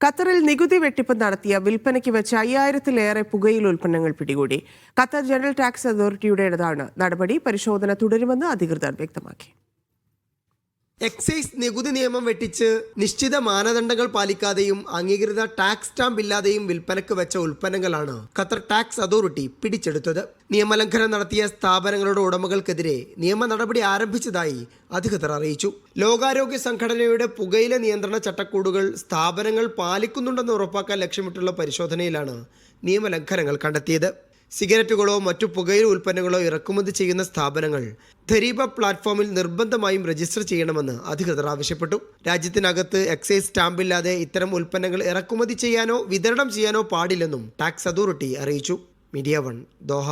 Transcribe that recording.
ഖത്തറിൽ നികുതി വെട്ടിപ്പ് നടത്തിയ വിൽപ്പനയ്ക്ക് വെച്ച് 5000-ലേറെ പുകയില ഉൽപ്പന്നങ്ങൾ പിടികൂടി. ഖത്തർ ജനറൽ ടാക്സ് അതോറിറ്റിയുടേതാണ് നടപടി. പരിശോധന തുടരുമെന്ന് അധികൃതർ വ്യക്തമാക്കി. എക്സൈസ് നികുതി നിയമം വെട്ടിച്ച് നിശ്ചിത മാനദണ്ഡങ്ങൾ പാലിക്കാതെയും അംഗീകൃത ടാക്സ് സ്റ്റാമ്പ് ഇല്ലാതെയും വിൽപ്പനയ്ക്ക് വെച്ച ഉൽപ്പന്നങ്ങളാണ് ഖത്തർ ടാക്സ് അതോറിറ്റി പിടിച്ചെടുത്തത്. നിയമലംഘനം നടത്തിയ സ്ഥാപനങ്ങളുടെ ഉടമകൾക്കെതിരെ നിയമ നടപടി ആരംഭിച്ചതായി അധികൃതർ അറിയിച്ചു. ലോകാരോഗ്യ സംഘടനയുടെ പുകയില നിയന്ത്രണ ചട്ടക്കൂടുകൾ സ്ഥാപനങ്ങൾ പാലിക്കുന്നുണ്ടെന്ന് ഉറപ്പാക്കാൻ ലക്ഷ്യമിട്ടുള്ള പരിശോധനയിലാണ് നിയമലംഘനങ്ങൾ കണ്ടെത്തിയത്. സിഗരറ്റുകളോ മറ്റു പുകയില ഉൽപ്പന്നങ്ങളോ ഇറക്കുമതി ചെയ്യുന്ന സ്ഥാപനങ്ങൾ ധരീബ പ്ലാറ്റ്ഫോമിൽ നിർബന്ധമായും രജിസ്റ്റർ ചെയ്യണമെന്ന് അധികൃതർ ആവശ്യപ്പെട്ടു. രാജ്യത്തിനകത്ത് എക്സൈസ് സ്റ്റാമ്പില്ലാതെ ഇത്തരം ഉൽപ്പന്നങ്ങൾ ഇറക്കുമതി ചെയ്യാനോ വിതരണം ചെയ്യാനോ പാടില്ലെന്നും ടാക്സ് അതോറിറ്റി അറിയിച്ചു. Media 1 Doha.